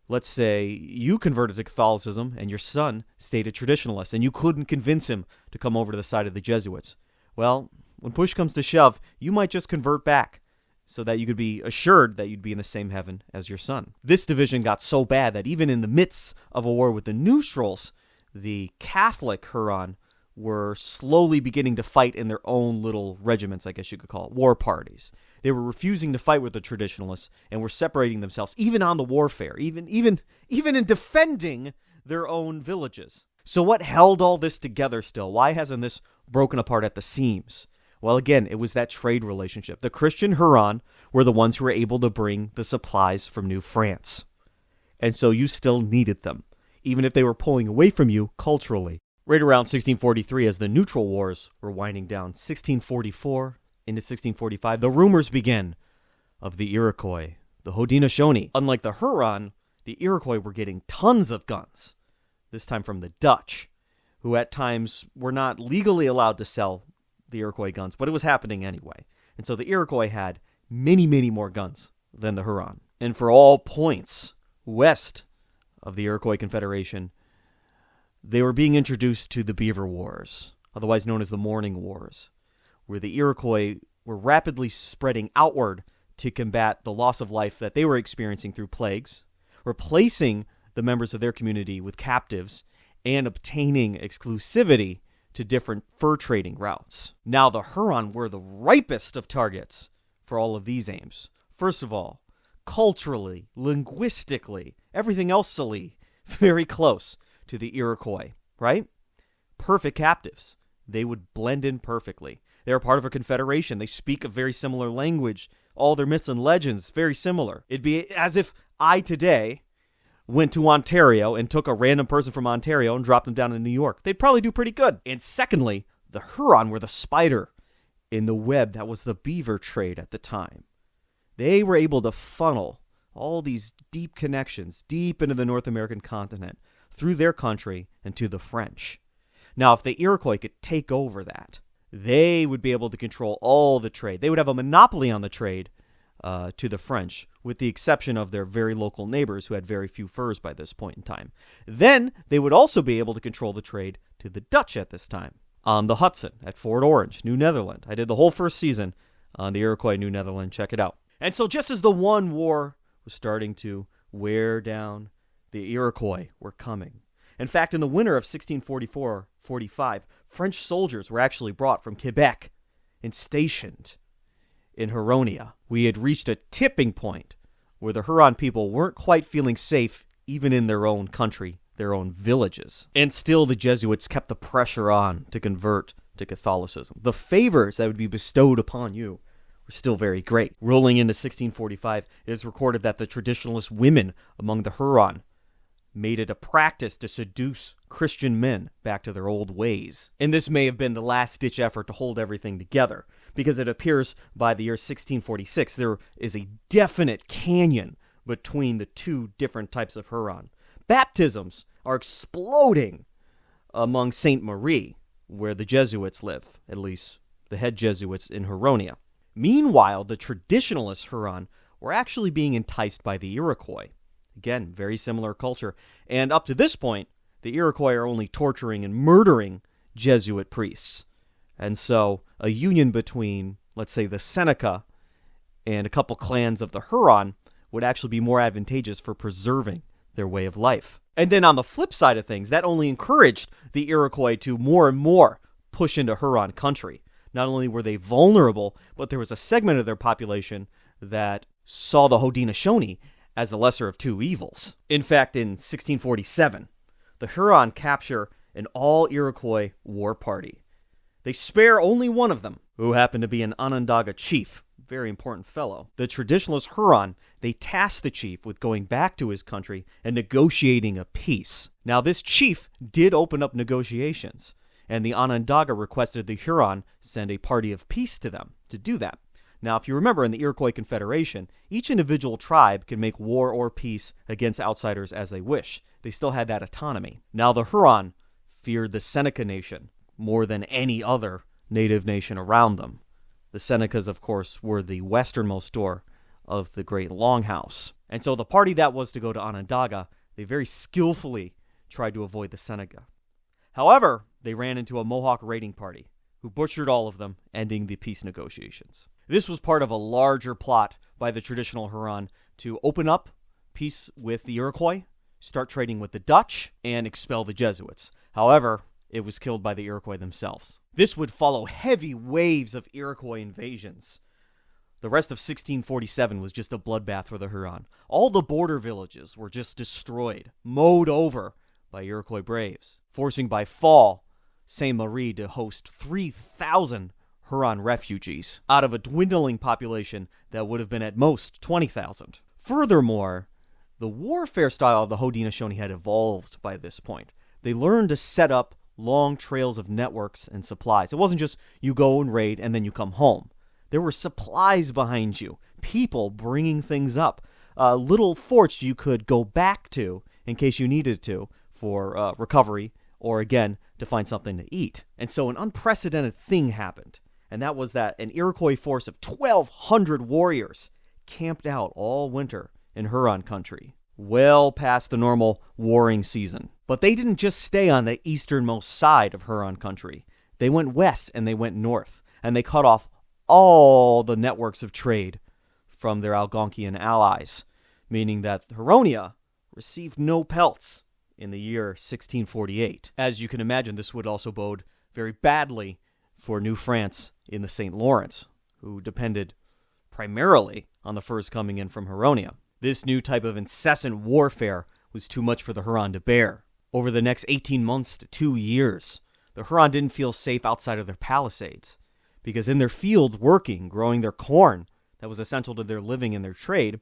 Let's say you converted to Catholicism, and your son stayed a traditionalist, and you couldn't convince him to come over to the side of the Jesuits. Well, when push comes to shove, you might just convert back, so that you could be assured that you'd be in the same heaven as your son. This division got so bad that even in the midst of a war with the Neutrals, the Catholic Huron were slowly beginning to fight in their own little regiments, I guess you could call it, war parties. They were refusing to fight with the traditionalists and were separating themselves, even on the warfare, even in defending their own villages. So what held all this together still? Why hasn't this broken apart at the seams? Well, again, it was that trade relationship. The Christian Huron were the ones who were able to bring the supplies from New France. And so you still needed them, even if they were pulling away from you culturally. Right around 1643, as the Neutral Wars were winding down, 1644 into 1645, the rumors begin of the Iroquois the Haudenosaunee. Unlike the Huron, the Iroquois were getting tons of guns, this time from the Dutch, who at times were not legally allowed to sell the Iroquois guns, but it was happening anyway. And so the Iroquois had many, many more guns than the Huron. And for all points west of the Iroquois Confederation, they were being introduced to the Beaver Wars, otherwise known as the Morning Wars, where the Iroquois were rapidly spreading outward to combat the loss of life that they were experiencing through plagues, replacing the members of their community with captives, and obtaining exclusivity to different fur trading routes. Now, the Huron were the ripest of targets for all of these aims. First of all, culturally, linguistically, everything else-ally, very close to the Iroquois, right? Perfect captives. They would blend in perfectly. They're part of a confederation. They speak a very similar language. All their myths and legends, very similar. It'd be as if I today went to Ontario and took a random person from Ontario and dropped them down in New York. They'd probably do pretty good. And secondly, the Huron were the spider in the web that was the beaver trade at the time. They were able to funnel all these deep connections deep into the North American continent through their country and to the French. Now, if the Iroquois could take over that, they would be able to control all the trade. They would have a monopoly on the trade to the French, with the exception of their very local neighbors who had very few furs by this point in time. Then they would also be able to control the trade to the Dutch at this time. On the Hudson, at Fort Orange, New Netherlands. I did the whole first season on the Iroquois New Netherlands. Check it out. And so just as the one war was starting to wear down, the Iroquois were coming. In fact, in the winter of 1644-45, French soldiers were actually brought from Quebec and stationed in Huronia. We had reached a tipping point where the Huron people weren't quite feeling safe even in their own country, their own villages. And still the Jesuits kept the pressure on to convert to Catholicism. The favors that would be bestowed upon you were still very great. Rolling into 1645, it is recorded that the traditionalist women among the Huron made it a practice to seduce Christian men back to their old ways. And this may have been the last-ditch effort to hold everything together, because it appears by the year 1646 there is a definite canyon between the two different types of Huron. Baptisms are exploding among Sainte Marie, where the Jesuits live, at least the head Jesuits in Huronia. Meanwhile, the traditionalist Huron were actually being enticed by the Iroquois. Again, very similar culture. And up to this point, the Iroquois are only torturing and murdering Jesuit priests. And so a union between, let's say, the Seneca and a couple clans of the Huron would actually be more advantageous for preserving their way of life. And then on the flip side of things, that only encouraged the Iroquois to more and more push into Huron country. Not only were they vulnerable, but there was a segment of their population that saw the Haudenosaunee as the lesser of two evils. In fact, in 1647, the Huron capture an all-Iroquois war party. They spare only one of them, who happened to be an Onondaga chief, very important fellow. The traditionalist Huron, they tasked the chief with going back to his country and negotiating a peace. Now, this chief did open up negotiations, and the Onondaga requested the Huron send a party of peace to them to do that. Now, if you remember, in the Iroquois Confederation, each individual tribe can make war or peace against outsiders as they wish. They still had that autonomy. Now, the Huron feared the Seneca Nation more than any other native nation around them. The Senecas, of course, were the westernmost door of the Great Longhouse. And so the party that was to go to Onondaga, they very skillfully tried to avoid the Seneca. However, they ran into a Mohawk raiding party, who butchered all of them, ending the peace negotiations. This was part of a larger plot by the traditional Huron to open up peace with the Iroquois, start trading with the Dutch, and expel the Jesuits. However, it was killed by the Iroquois themselves. This would follow heavy waves of Iroquois invasions. The rest of 1647 was just a bloodbath for the Huron. All the border villages were just destroyed, mowed over by Iroquois braves, forcing by fall Sainte Marie to host 3,000 Huron refugees out of a dwindling population that would have been at most 20,000. Furthermore, the warfare style of the Haudenosaunee had evolved by this point. They learned to set up long trails of networks and supplies. It wasn't just you go and raid and then you come home. There were supplies behind you, people bringing things up. little forts you could go back to in case you needed to for recovery or, again, to find something to eat. And so an unprecedented thing happened, and that was that an Iroquois force of 1,200 warriors camped out all winter in Huron country, well past the normal warring season. But they didn't just stay on the easternmost side of Huron country. They went west and they went north, and they cut off all the networks of trade from their Algonquian allies, meaning that Huronia received no pelts in the year 1648. As you can imagine, this would also bode very badly for New France in the St. Lawrence, who depended primarily on the furs coming in from Huronia. This new type of incessant warfare was too much for the Huron to bear. Over the next 18 months to 2 years, the Huron didn't feel safe outside of their palisades, because in their fields working, growing their corn that was essential to their living and their trade,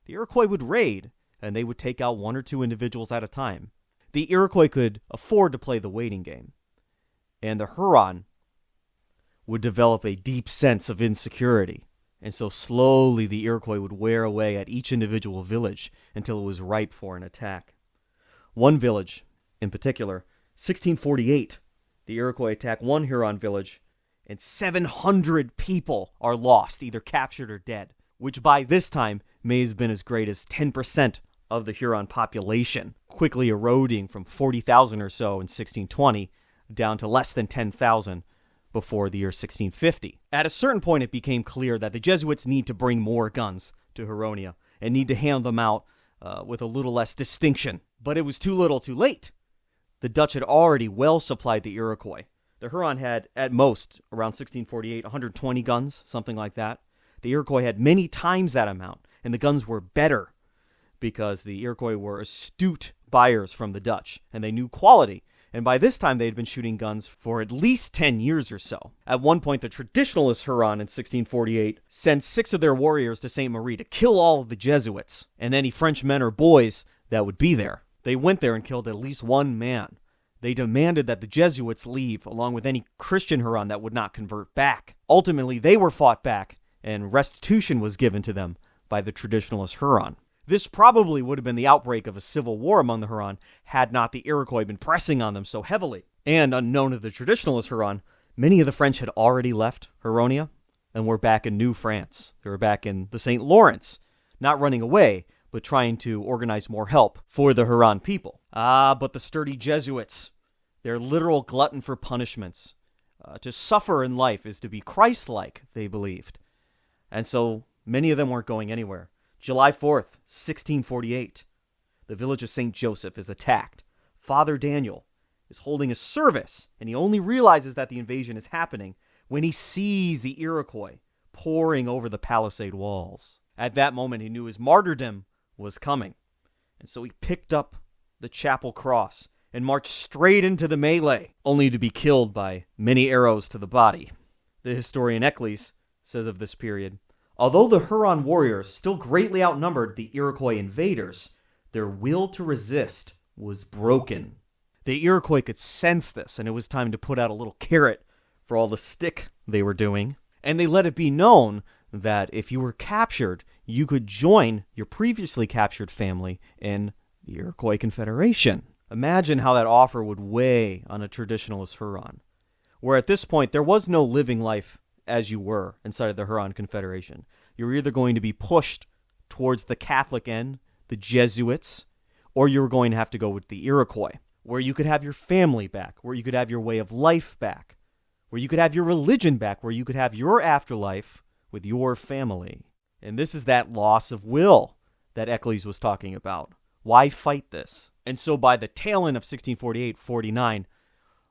the Iroquois would raid, and they would take out 1 or 2 individuals at a time. The Iroquois could afford to play the waiting game, and the Huron would develop a deep sense of insecurity. And so slowly the Iroquois would wear away at each individual village until it was ripe for an attack. One village, in particular, 1648, the Iroquois attack one Huron village, and 700 people are lost, either captured or dead, which by this time may have been as great as 10% of the Huron population, quickly eroding from 40,000 or so in 1620 down to less than 10,000 before the year 1650. At a certain point, it became clear that the Jesuits need to bring more guns to Huronia and need to hand them out with a little less distinction. But it was too little too late. The Dutch had already well supplied the Iroquois. The Huron had, at most, around 1648, 120 guns, something like that. The Iroquois had many times that amount, and the guns were better because the Iroquois were astute buyers from the Dutch, and they knew quality. And by this time, they had been shooting guns for at least 10 years or so. At one point, the traditionalist Huron in 1648 sent 6 of their warriors to Ste. Marie to kill all of the Jesuits and any French men or boys that would be there. They went there and killed at least 1 man. They demanded that the Jesuits leave, along with any Christian Huron that would not convert back. Ultimately, they were fought back, and restitution was given to them by the traditionalist Huron. This probably would have been the outbreak of a civil war among the Huron had not the Iroquois been pressing on them so heavily. And unknown to the traditionalist Huron, many of the French had already left Huronia and were back in New France. They were back in the St. Lawrence, not running away, but trying to organize more help for the Huron people. But the sturdy Jesuits, their literal glutton for punishments. To suffer in life is to be Christ-like, they believed. And so many of them weren't going anywhere. July 4th, 1648, the village of St. Joseph is attacked. Father Daniel is holding a service, and he only realizes that the invasion is happening when he sees the Iroquois pouring over the palisade walls. At that moment, he knew his martyrdom was coming, and so he picked up the chapel cross and marched straight into the melee, only to be killed by many arrows to the body. The historian Eccles says of this period, although the Huron warriors still greatly outnumbered the Iroquois invaders, their will to resist was broken. The Iroquois could sense this, and it was time to put out a little carrot for all the stick they were doing. And they let it be known that if you were captured, you could join your previously captured family in the Iroquois Confederation. Imagine how that offer would weigh on a traditionalist Huron, where at this point there was no living life as you were inside of the Huron Confederation. You're either going to be pushed towards the Catholic end, the Jesuits, or you were going to have to go with the Iroquois, where you could have your family back, where you could have your way of life back, where you could have your religion back, where you could have your afterlife with your family. And this is that loss of will that Eccles was talking about. Why fight this? And so by the tail end of 1648-49,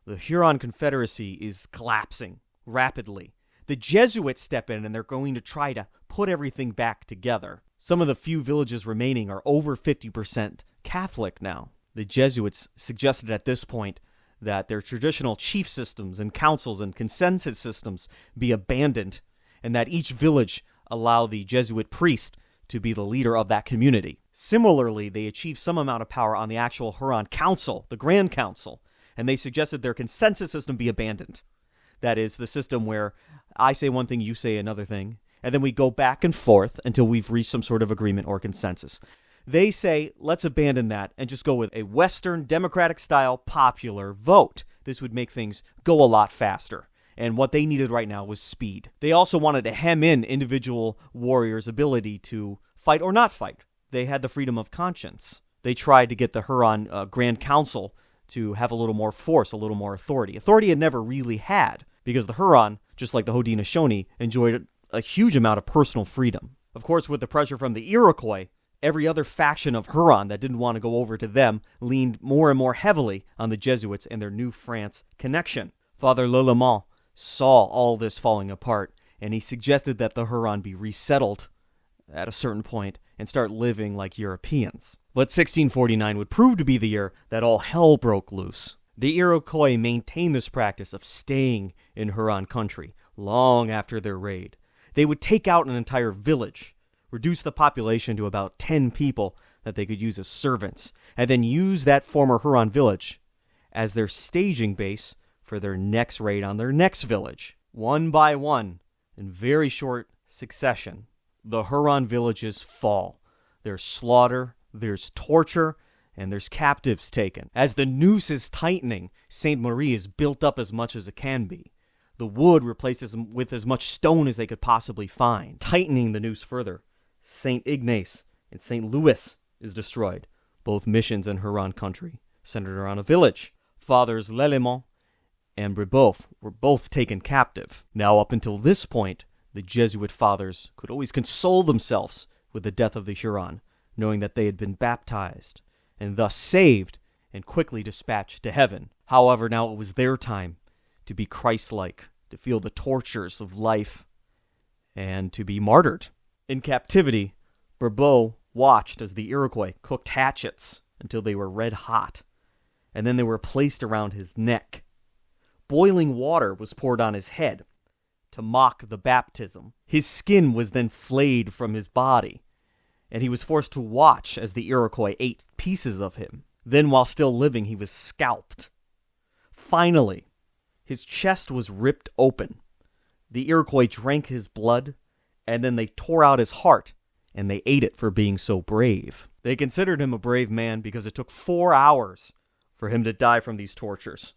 the Huron Confederacy is collapsing rapidly. The Jesuits step in, and they're going to try to put everything back together. Some of the few villages remaining are over 50% Catholic now. The Jesuits suggested at this point that their traditional chief systems and councils and consensus systems be abandoned, and that each village allow the Jesuit priest to be the leader of that community. Similarly, they achieved some amount of power on the actual Huron Council, the Grand Council, and they suggested their consensus system be abandoned. That is, the system where I say one thing, you say another thing, and then we go back and forth until we've reached some sort of agreement or consensus. They say, let's abandon that and just go with a Western democratic-style popular vote. This would make things go a lot faster. And what they needed right now was speed. They also wanted to hem in individual warriors' ability to fight or not fight. They had the freedom of conscience. They tried to get the Huron Grand Council to have a little more force, a little more authority. Authority it never really had, because the Huron, just like the Haudenosaunee, enjoyed a huge amount of personal freedom. Of course, with the pressure from the Iroquois, every other faction of Huron that didn't want to go over to them leaned more and more heavily on the Jesuits and their New France connection. Father Lalemant saw all this falling apart, and he suggested that the Huron be resettled at a certain point and start living like Europeans. But 1649 would prove to be the year that all hell broke loose. The Iroquois maintained this practice of staying in Huron country long after their raid. They would take out an entire village, reduce the population to about 10 people that they could use as servants, and then use that former Huron village as their staging base for their next raid on their next village. One by one, in very short succession, the Huron villages fall. There's slaughter, there's torture, and there's captives taken. As the noose is tightening, Sainte Marie is built up as much as it can be. The wood replaces with as much stone as they could possibly find. Tightening the noose further, St. Ignace and St. Louis is destroyed. Both missions in Huron country centered around a village. Fathers Lalemant and Brebeuf were both taken captive. Now, up until this point, the Jesuit fathers could always console themselves with the death of the Huron, knowing that they had been baptized and thus saved and quickly dispatched to heaven. However, now it was their time to be Christ-like, to feel the tortures of life, and to be martyred. In captivity, Brebeuf watched as the Iroquois cooked hatchets until they were red hot, and then they were placed around his neck. Boiling water was poured on his head to mock the baptism. His skin was then flayed from his body, and he was forced to watch as the Iroquois ate pieces of him. Then, while still living, he was scalped. Finally, his chest was ripped open. The Iroquois drank his blood, and then they tore out his heart, and they ate it for being so brave. They considered him a brave man because it took 4 hours for him to die from these tortures,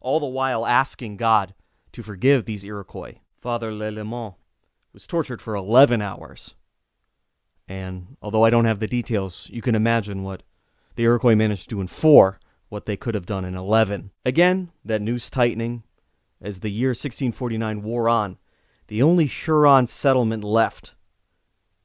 all the while asking God to forgive these Iroquois. Father Lalemant was tortured for 11 hours. And although I don't have the details, you can imagine what the Iroquois managed to do in 4, what they could have done in 11. Again, that noose tightening. As the year 1649 wore on, the only Huron settlement left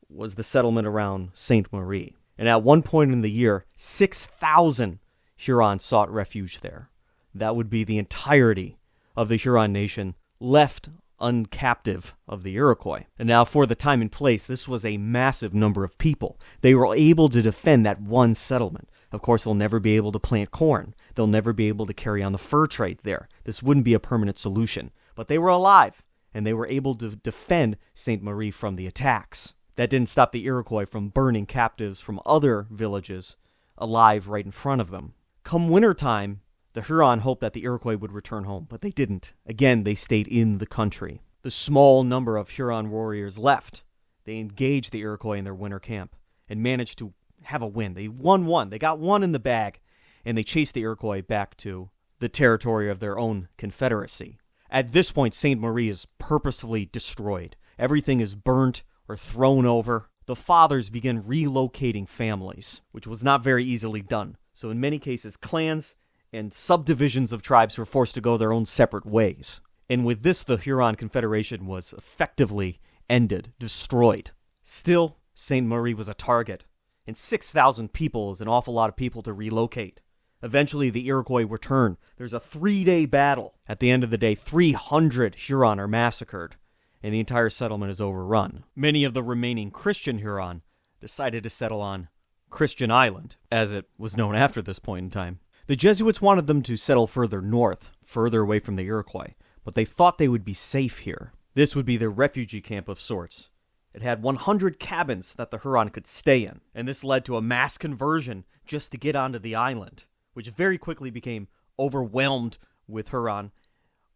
was the settlement around Sainte Marie. And at one point in the year, 6,000 Hurons sought refuge there. That would be the entirety of the Huron nation left uncaptive of the Iroquois. And now, for the time and place, this was a massive number of people. They were able to defend that one settlement. Of course, they'll never be able to plant corn. They'll never be able to carry on the fur trade there. This wouldn't be a permanent solution. But they were alive, and they were able to defend Sainte Marie from the attacks. That didn't stop the Iroquois from burning captives from other villages alive right in front of them. Come wintertime, the Huron hoped that the Iroquois would return home, but they didn't. Again, they stayed in the country. The small number of Huron warriors left. They engaged the Iroquois in their winter camp and managed to have a win. They won one. They got one in the bag, and they chased the Iroquois back to the territory of their own confederacy. At this point, Sainte Marie is purposefully destroyed. Everything is burnt or thrown over. The fathers begin relocating families, which was not very easily done. So in many cases, clans and subdivisions of tribes were forced to go their own separate ways. And with this, the Huron Confederation was effectively ended, destroyed. Still, Sainte Marie was a target, and 6,000 people is an awful lot of people to relocate. Eventually, the Iroquois return. There's a 3-day battle. At the end of the day, 300 Huron are massacred, and the entire settlement is overrun. Many of the remaining Christian Huron decided to settle on Christian Island, as it was known after this point in time. The Jesuits wanted them to settle further north, further away from the Iroquois, but they thought they would be safe here. This would be their refugee camp of sorts. It had 100 cabins that the Huron could stay in, and this led to a mass conversion just to get onto the island, which very quickly became overwhelmed with Huron,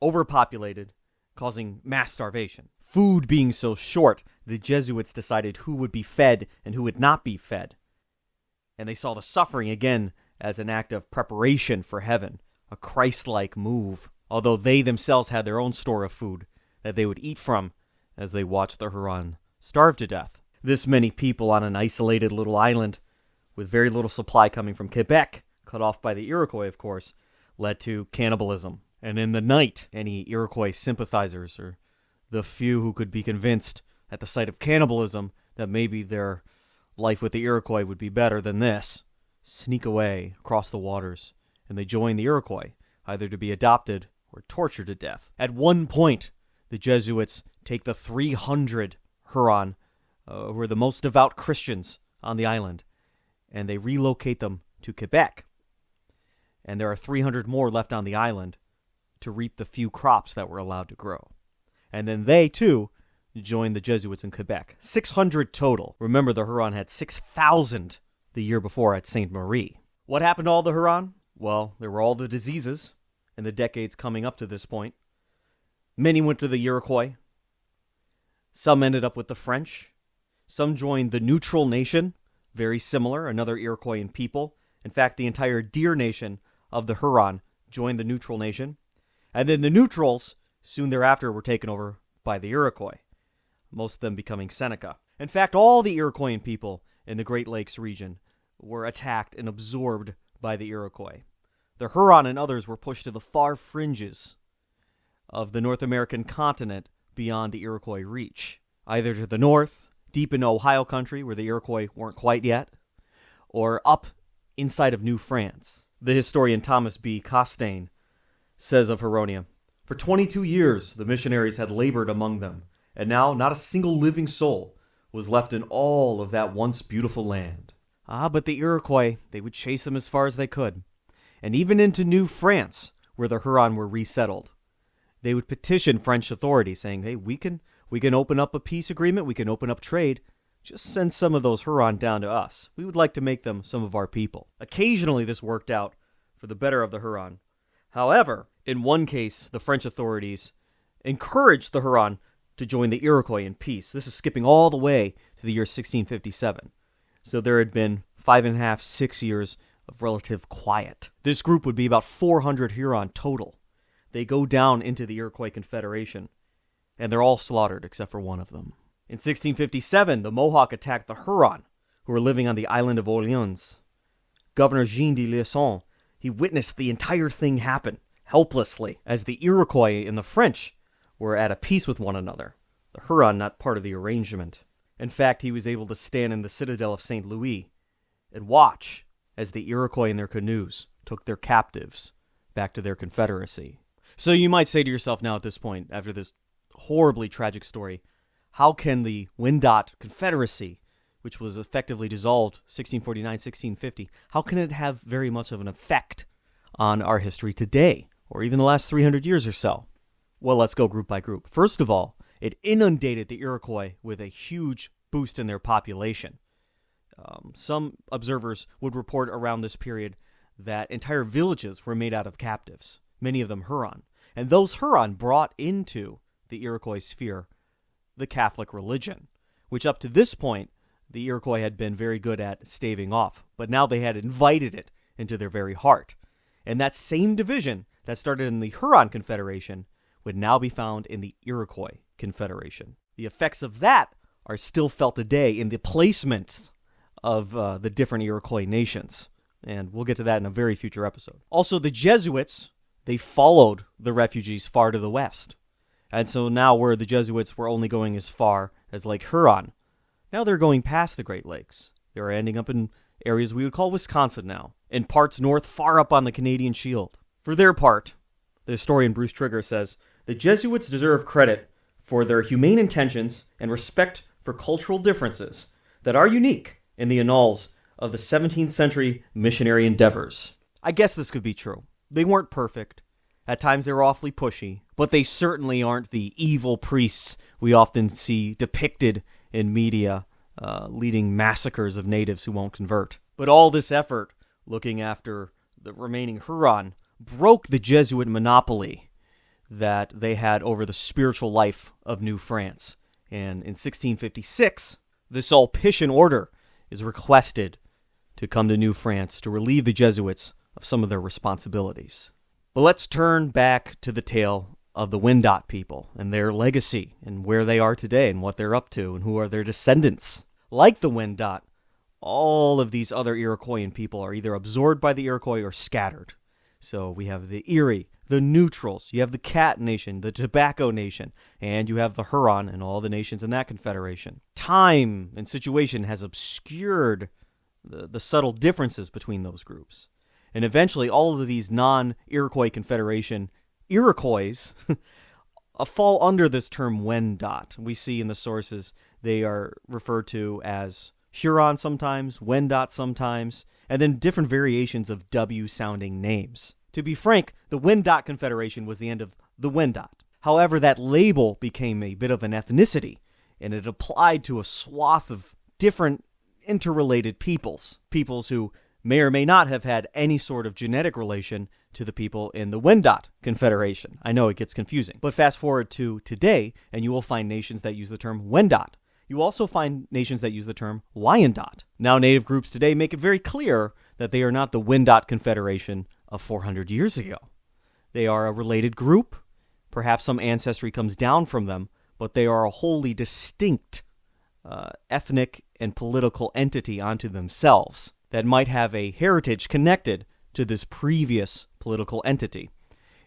overpopulated, causing mass starvation. food being so short, the Jesuits decided who would be fed and who would not be fed. And they saw the suffering again as an act of preparation for heaven, a Christ-like move, although they themselves had their own store of food that they would eat from as they watched the Huron starve to death. This many people on an isolated little island with very little supply coming from Quebec, cut off by the Iroquois, of course, led to cannibalism. And in the night, any Iroquois sympathizers, or the few who could be convinced at the sight of cannibalism that maybe their life with the Iroquois would be better than this, sneak away across the waters, and they join the Iroquois, either to be adopted or tortured to death. At one point, the Jesuits take the 300 Huron, who were the most devout Christians on the island, and they relocate them to Quebec. And there are 300 more left on the island to reap the few crops that were allowed to grow. And then they, too, joined the Jesuits in Quebec. 600 total. Remember, the Huron had 6,000 the year before at Ste. Marie. What happened to all the Huron? Well, there were all the diseases in the decades coming up to this point. Many went to the Iroquois. Some ended up with the French. Some joined the Neutral Nation, very similar, another Iroquoian people. In fact, the entire Deer Nation of the Huron joined the Neutral Nation. And then the Neutrals, soon thereafter, were taken over by the Iroquois, most of them becoming Seneca. In fact, all the Iroquoian people in the Great Lakes region were attacked and absorbed by the Iroquois. The Huron and others were pushed to the far fringes of the North American continent beyond the Iroquois reach, either to the north, deep in Ohio country where the Iroquois weren't quite yet, or up inside of New France. The historian Thomas B. Costain says of Huronia, "For 22 years the missionaries had labored among them, and now not a single living soul was left in all of that once beautiful land." But the Iroquois, they would chase them as far as they could, and even into New France, where the Huron were resettled. They would petition French authorities saying, hey, we can open up a peace agreement, we can open up trade, just send some of those Huron down to us. We would like to make them some of our people. Occasionally this worked out for the better of the Huron. However, in one case, the French authorities encouraged the Huron to join the Iroquois in peace. This is skipping all the way to the year 1657. So there had been 5.5, 6 years of relative quiet. This group would be about 400 Huron total. They go down into the Iroquois Confederation, and they're all slaughtered except for one of them. In 1657, the Mohawk attacked the Huron, who were living on the island of Orleans. Governor Jean de Lisson, he witnessed the entire thing happen, helplessly, as the Iroquois and the French were at a peace with one another, the Huron not part of the arrangement. In fact, he was able to stand in the citadel of St. Louis and watch as the Iroquois in their canoes took their captives back to their confederacy. So you might say to yourself now at this point, after this horribly tragic story, how can the Wendat Confederacy, which was effectively dissolved 1649, 1650, how can it have very much of an effect on our history today, or even the last 300 years or so? Well, let's go group by group. First of all, it inundated the Iroquois with a huge boost in their population. Some observers would report around this period that entire villages were made out of captives, many of them Huron. And those Huron brought into the Iroquois sphere the Catholic religion, which up to this point, the Iroquois had been very good at staving off. But now they had invited it into their very heart. And that same division that started in the Huron Confederation would now be found in the Iroquois Confederation. The effects of that are still felt today in the placements of the different Iroquois nations. And we'll get to that in a very future episode. Also, the Jesuits, they followed the refugees far to the west. And so now where the Jesuits were only going as far as Lake Huron, now they're going past the Great Lakes. They're ending up in areas we would call Wisconsin now, in parts north far up on the Canadian Shield. For their part, the historian Bruce Trigger says, the Jesuits deserve credit for their humane intentions and respect for cultural differences that are unique in the annals of the 17th century missionary endeavors. I guess this could be true. They weren't perfect. At times they were awfully pushy, but they certainly aren't the evil priests we often see depicted in media, leading massacres of natives who won't convert. But all this effort, looking after the remaining Huron, broke the Jesuit monopoly that they had over the spiritual life of New France. And in 1656, the Sulpician order is requested to come to New France to relieve the Jesuits of some of their responsibilities. But let's turn back to the tale of the Wendat people and their legacy and where they are today and what they're up to and who are their descendants. Like the Wendat, all of these other Iroquoian people are either absorbed by the Iroquois or scattered. So we have the Erie, the Neutrals, you have the Cat Nation, the Tobacco Nation, and you have the Huron and all the nations in that confederation. Time and situation has obscured the subtle differences between those groups. And eventually, all of these non-Iroquois Confederation Iroquois fall under this term Wendat. We see in the sources they are referred to as Huron sometimes, Wendat sometimes, and then different variations of W-sounding names. To be frank, the Wendat Confederation was the end of the Wendat. However, that label became a bit of an ethnicity, and it applied to a swath of different interrelated peoples who may or may not have had any sort of genetic relation to the people in the Wendat Confederation. I know it gets confusing, but fast forward to today, and you will find nations that use the term Wendat. You also find nations that use the term Wyandot. Now, Native groups today make it very clear that they are not the Wendat Confederation of 400 years ago. They are a related group. Perhaps some ancestry comes down from them, but they are a wholly distinct ethnic and political entity unto themselves that might have a heritage connected to this previous political entity.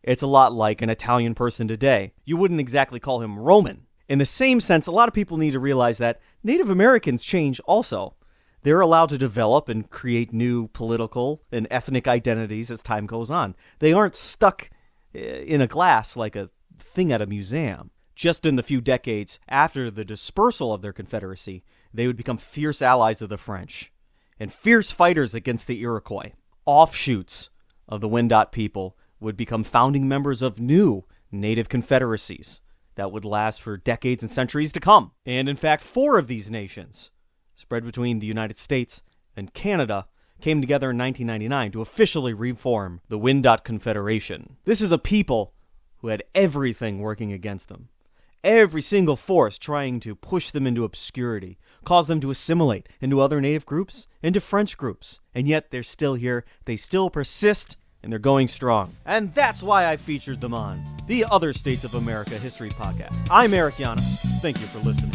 It's a lot like an Italian person today. You wouldn't exactly call him Roman. In the same sense, a lot of people need to realize that Native Americans change also. They're allowed to develop and create new political and ethnic identities as time goes on. They aren't stuck in a glass like a thing at a museum. Just in the few decades after the dispersal of their confederacy, they would become fierce allies of the French and fierce fighters against the Iroquois. Offshoots of the Wendat people would become founding members of new native confederacies that would last for decades and centuries to come. And in fact, 4 of these nations, spread between the United States and Canada, came together in 1999 to officially reform the Wendat Confederation. This is a people who had everything working against them. Every single force trying to push them into obscurity, cause them to assimilate into other native groups, into French groups. And yet they're still here, they still persist, and they're going strong. And that's why I featured them on the Other States of America History Podcast. I'm Eric Giannis. Thank you for listening.